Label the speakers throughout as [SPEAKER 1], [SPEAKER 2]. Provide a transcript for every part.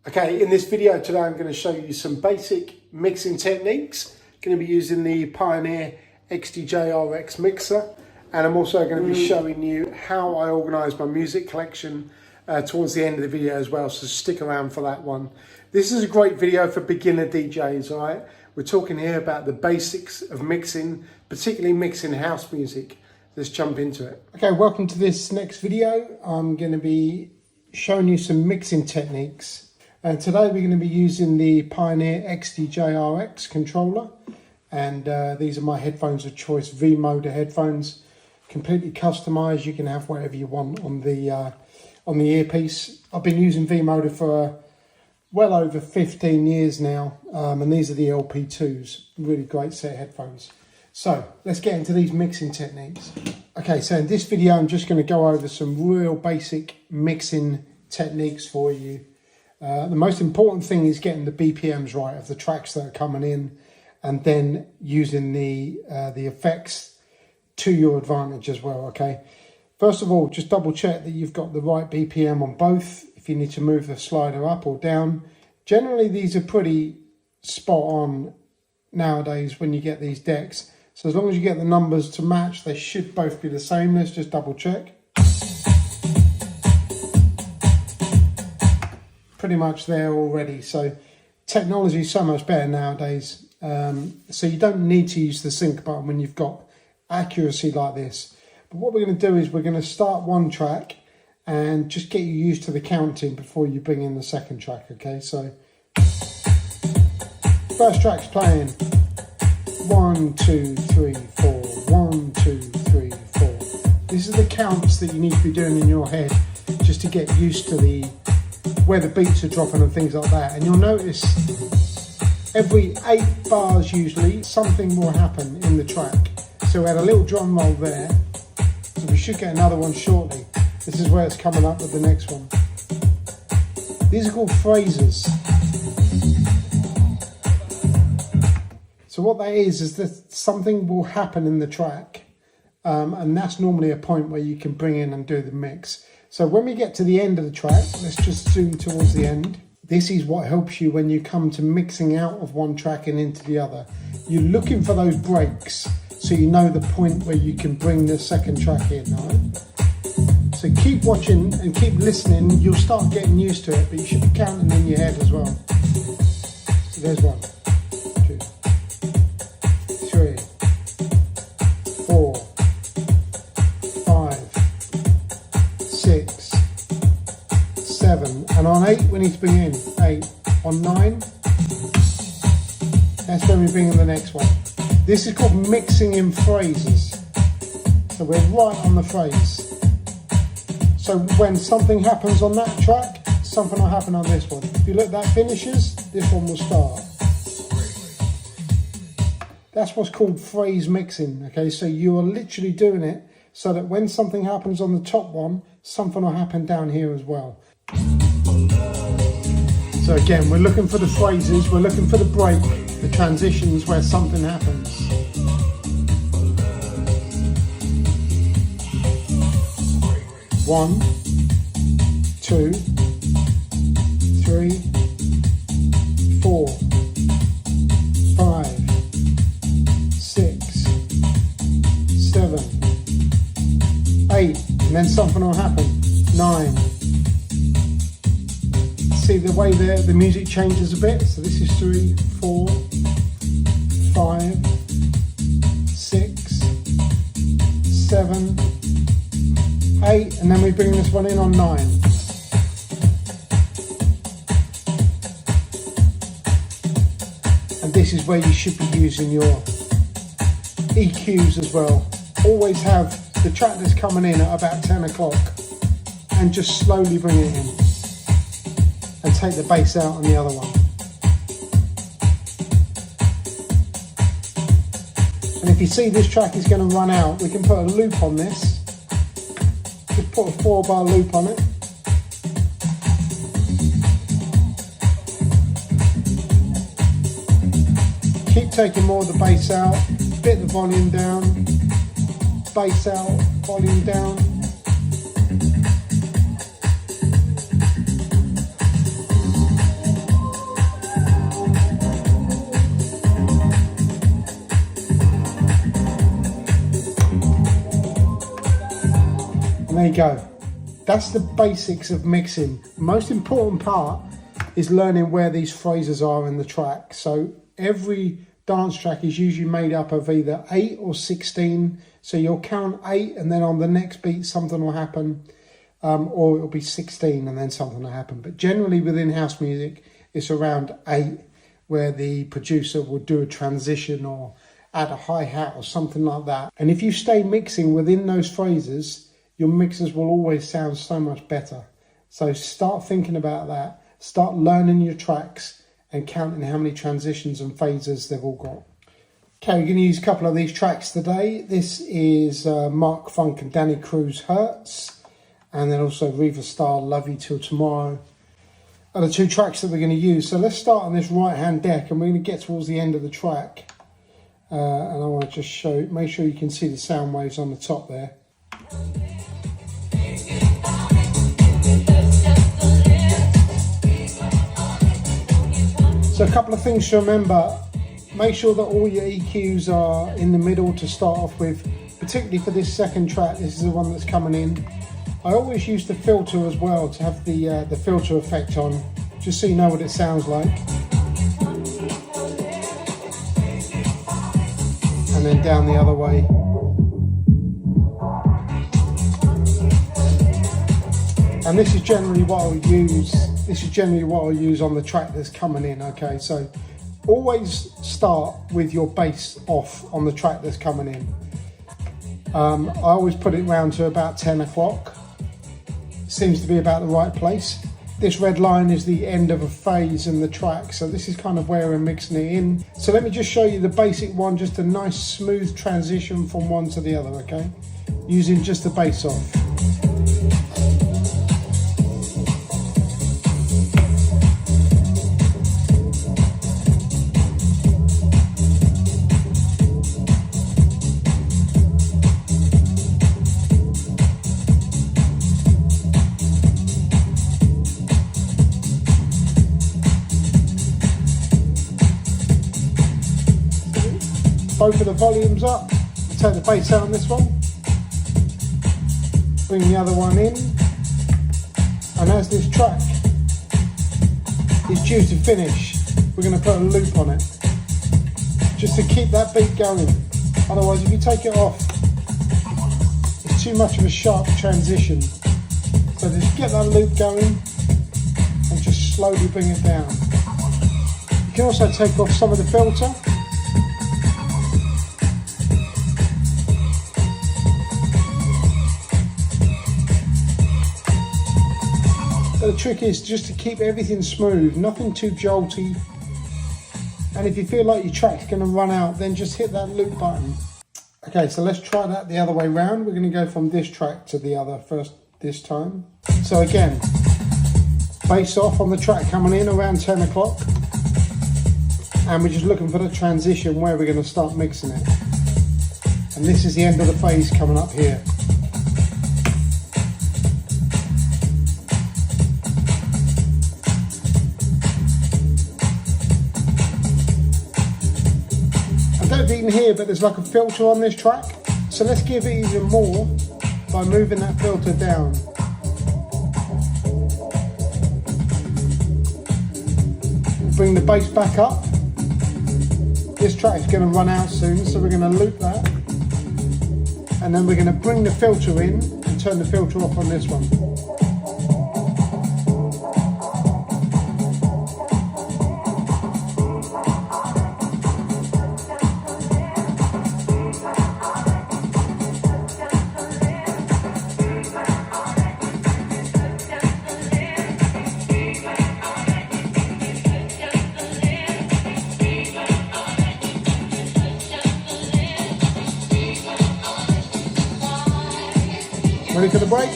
[SPEAKER 1] Okay, in this video today I'm going to show you some basic mixing techniques. Going to be using the Pioneer XDJ RX mixer, and I'm also going to be showing you how I organise my music collection towards the end of the video as well, so stick around for that one. This is a great video for beginner DJs, alright? We're talking here about the basics of mixing, particularly mixing house music. Let's jump into it. Okay, welcome to this next video. I'm going to be showing you some mixing techniques. And today we're going to be using the Pioneer XDJ RX controller, and these are my headphones of choice, V-Moda headphones, completely customized. You can have whatever you want on the earpiece. I've been using V-Moda for well over 15 years now, and these are the LP2s, really great set of headphones. So let's get into these mixing techniques. Okay, so in this video I'm just going to go over some real basic mixing techniques for you. The most important thing is getting the BPMs right of the tracks that are coming in, and then using the effects to your advantage as well, okay? First of all, just double check that you've got the right BPM on both. If you need to move the slider up or down. Generally, these are pretty spot on nowadays when you get these decks. So as long as you get the numbers to match, they should both be the same. Let's just double check. Pretty much there already. So technology is so much better nowadays. So you don't need to use the sync button when you've got accuracy like this. But what we're going to do is we're going to start one track and just get you used to the counting before you bring in the second track, okay? So first track's playing 1, 2, 3, 4, 1, 2, 3, 4. This is the counts that you need to be doing in your head just to get used to where the beats are dropping and things like that. And you'll notice every 8 bars usually something will happen in the track. So we had a little drum roll there, so we should get another one shortly. This is where it's coming up with the next one. These are called phrases. So what that is that something will happen in the track, and that's normally a point where you can bring in and do the mix. So when we get to the end of the track, let's just zoom towards the end. This is what helps you when you come to mixing out of one track and into the other. You're looking for those breaks so you know the point where you can bring the second track in, all right? So keep watching and keep listening. You'll start getting used to it, but you should be counting in your head as well. So there's 1, 2, 3, 4, 5, 6, 7, and on 8 we need to bring in 8. On 9, that's when we bring in the next one. This is called mixing in phrases. So we're right on the phrase. So when something happens on that track, something will happen on this one. If you look, that finishes, this one will start. That's what's called phrase mixing, okay? So you are literally doing it so that when something happens on the top one, something will happen down here as well. So again, we're looking for the phrases, we're looking for the break, the transitions where something happens. One, 2, 3, 4, 5, 6, 7, 8, and then something will happen. 9. See the way the music changes a bit? So this is 3, 4, 5, 6, 7, 8, and then we bring this one in on 9. And this is where you should be using your EQs as well. Always have the track that's coming in at about 10 o'clock and just slowly bring it in and take the bass out on the other one. And if you see this track is going to run out, we can put a loop on this. Just put a 4-bar loop on it. Keep taking more of the bass out, bit the volume down, bass out, volume down. There you go. That's the basics of mixing. Most important part is learning where these phrases are in the track. So every dance track is usually made up of either 8 or 16. So you'll count 8 and then on the next beat something will happen. Or it'll be 16 and then something will happen. But generally within house music, it's around 8 where the producer will do a transition or add a hi-hat or something like that. And if you stay mixing within those phrases, your mixes will always sound so much better. So start thinking about that. Start learning your tracks and counting how many transitions and phases they've all got. Okay, we're going to use a couple of these tracks today. This is Mark Funk and Danny Cruz Hurts, and then also Reva Starr, Love You Till Tomorrow, are the 2 tracks that we're going to use. So let's start on this right hand deck, and we're going to get towards the end of the track. And I want to just make sure you can see the sound waves on the top there. So a couple of things to remember. Make sure that all your EQs are in the middle to start off with, particularly for this second track. This is the one that's coming in. I always use the filter as well to have the filter effect on, just so you know what it sounds like. And then down the other way. And this is generally what I'll use. This is generally what I'll use on the track that's coming in. Okay, so always start with your bass off on the track that's coming in. I always put it round to about 10 o'clock. Seems to be about the right place. This red line is the end of a phase in the track, so this is kind of where we're mixing it in. So let me just show you the basic one, just a nice smooth transition from one to the other, okay? Using just the bass off. Both of the volumes up, take the bass out on this one, bring the other one in, and as this track is due to finish, we're going to put a loop on it, just to keep that beat going. Otherwise, if you take it off, it's too much of a sharp transition. So just get that loop going, and just slowly bring it down. You can also take off some of the filter, the trick is just to keep everything smooth, nothing too jolty. And if you feel like your track's going to run out, then just hit that loop button. Okay, so let's try that the other way round. We're going to go from this track to the other first this time. So again, bass off on the track coming in around 10 o'clock. And we're just looking for the transition where we're going to start mixing it. And this is the end of the phase coming up here. Even here, but there's like a filter on this track, so let's give it even more by moving that filter down. Bring the bass back up. This track is going to run out soon, so we're going to loop that, and then we're going to bring the filter in and turn the filter off on this one. Ready for the break?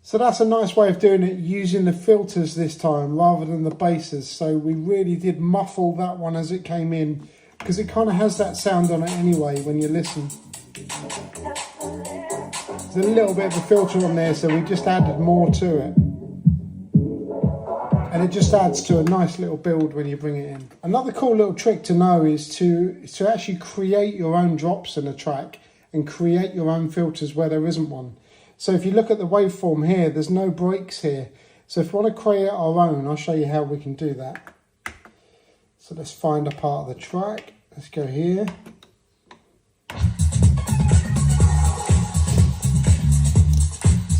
[SPEAKER 1] So that's a nice way of doing it, using the filters this time rather than the basses. So we really did muffle that one as it came in, because it kind of has that sound on it anyway when you listen. There's a little bit of a filter on there, so we just added more to it. and it just adds to a nice little build when you bring it in. Another cool little trick to know is to actually create your own drops in a track and create your own filters where there isn't one. So if you look at the waveform here, there's no breaks here. So if we want to create our own, I'll show you how we can do that. So let's find a part of the track. Let's go here.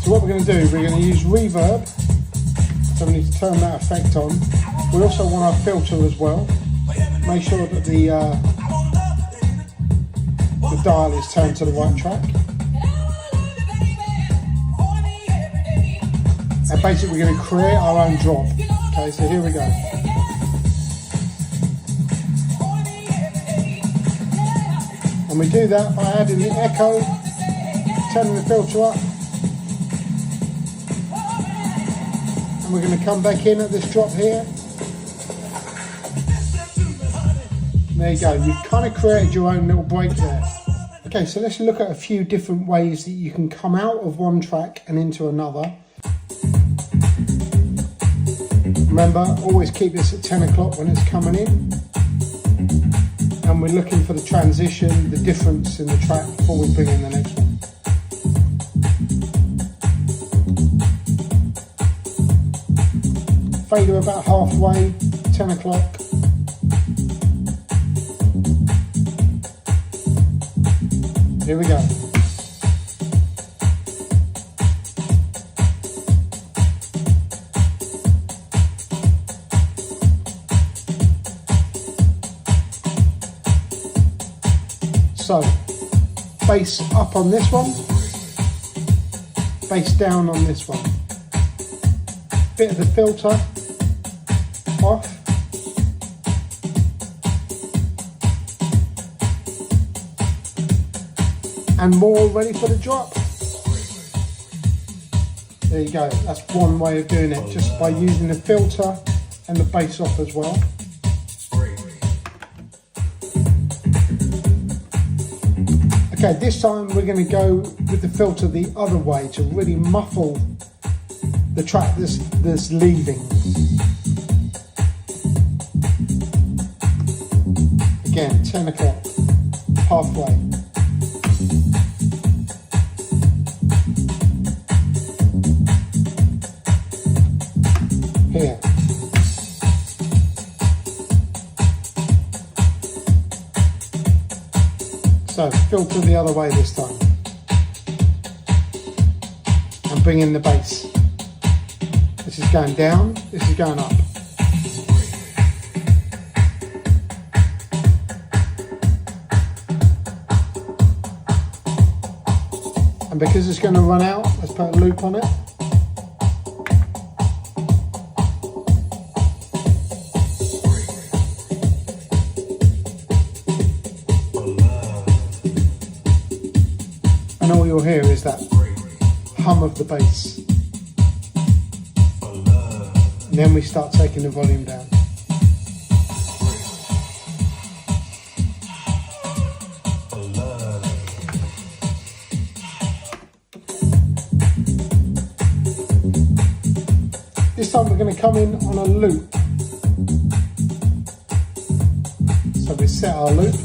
[SPEAKER 1] So what we're going to do, we're going to use reverb. So we need to turn that effect on. We also want our filter as well. Make sure that the dial is turned to the right track. And basically we're going to create our own drop. Okay, so here we go. And we do that by adding the echo, turning the filter up. And we're going to come back in at this drop here. And there you go, you've kind of created your own little break there. Okay, so let's look at a few different ways that you can come out of one track and into another. Remember, always keep this at 10 o'clock when it's coming in. And we're looking for the transition, the difference in the track before we bring in the next one. Fader about halfway, 10 o'clock. Here we go. So, bass up on this one, bass down on this one. Bit of the filter off. And more ready for the drop. There you go, that's one way of doing it, just by using the filter and the bass off as well. Okay, this time we're going to go with the filter the other way to really muffle the track that's leaving. Again, 10 o'clock, halfway. Here. So filter the other way this time. And bring in the bass. This is going down, this is going up. And because it's going to run out, let's put a loop on it. And all you'll hear is that hum of the bass. And then we start taking the volume down. This time we're going to come in on a loop. So we set our loop,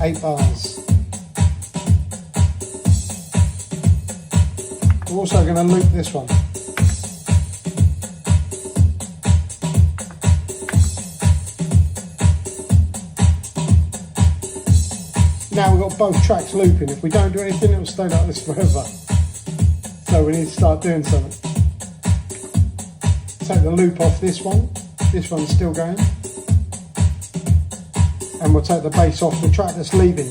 [SPEAKER 1] 8 bars. We're also going to loop this one. Now we've got both tracks looping. If we don't do anything, it will stay like this forever. So we need to start doing something. Take the loop off this one. This one's still going. And we'll take the bass off the track that's leaving.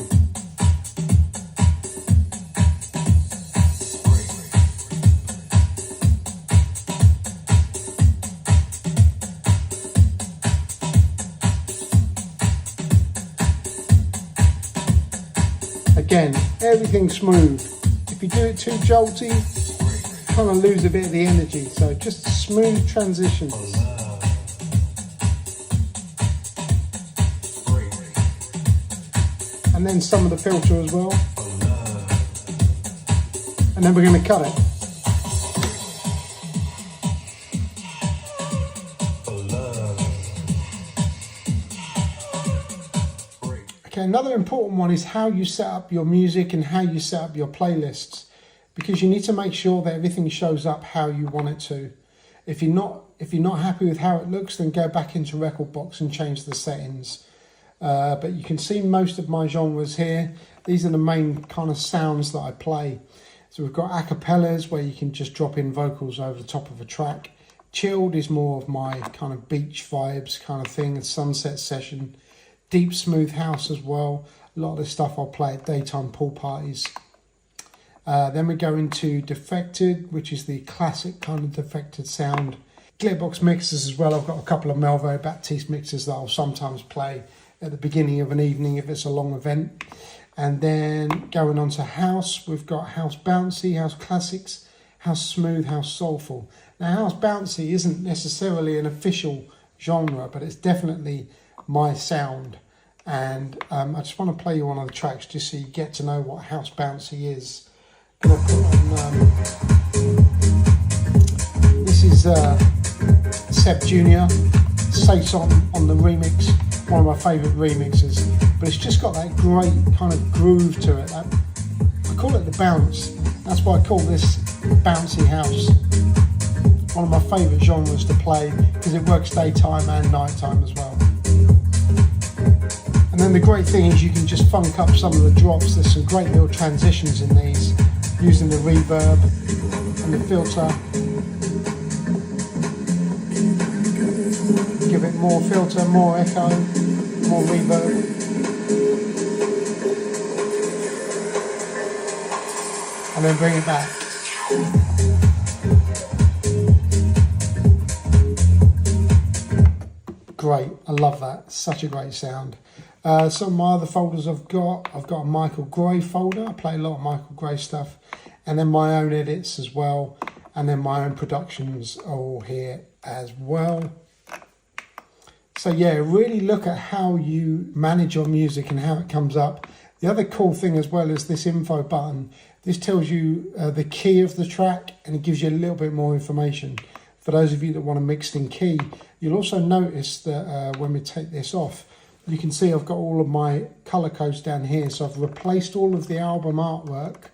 [SPEAKER 1] Again, everything's smooth. If you do it too jolty, you kind of lose a bit of the energy. So just smooth transitions. And then some of the filter as well. And then we're going to cut it. Okay, another important one is how you set up your music and how you set up your playlists, because you need to make sure that everything shows up how you want it to. If you're not happy with how it looks, then go back into Rekordbox and change the settings. But you can see most of my genres here. These are the main kind of sounds that I play. So we've got acapellas, where you can just drop in vocals over the top of a track. Chilled is more of my kind of beach vibes kind of thing, a sunset session. Deep smooth house as well. A lot of this stuff I'll play at daytime pool parties. Then we go into defected, which is the classic kind of defected sound. Glitterbox mixes as well. I've got a couple of Melvo Baptiste mixes that I'll sometimes play at the beginning of an evening if it's a long event. And then going on to house, we've got house bouncy, house classics, house smooth, house soulful. Now house bouncy isn't necessarily an official genre, but it's definitely my sound. And I just want to play you one of the tracks just so you get to know what house bouncy is. I'm gonna put on, this is Seb Jr. Saison on the remix, one of my favourite remixes, but it's just got that great kind of groove to it. I call it the bounce. That's why I call this bouncy house. One of my favourite genres to play because it works daytime and nighttime as well. And then the great thing is you can just funk up some of the drops. There's some great little transitions in these using the reverb and the filter. Give it more filter, more echo, more reverb. And then bring it back. Great, I love that. Such a great sound. Some of my other folders I've got a Michael Gray folder. I play a lot of Michael Gray stuff. And then my own edits as well. And then my own productions are all here as well. So yeah, really look at how you manage your music and how it comes up. The other cool thing as well is this info button. This tells you the key of the track and it gives you a little bit more information. For those of you that want to mix in key, you'll also notice that when we take this off, you can see I've got all of my color codes down here. So I've replaced all of the album artwork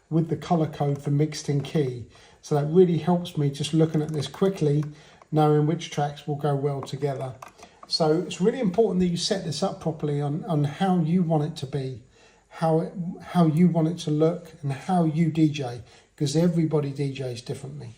[SPEAKER 1] with the color code for mixed in key. So that really helps me just looking at this quickly, knowing which tracks will go well together. So it's really important that you set this up properly on how you want it to be, how you want it to look and how you DJ, because everybody DJs differently.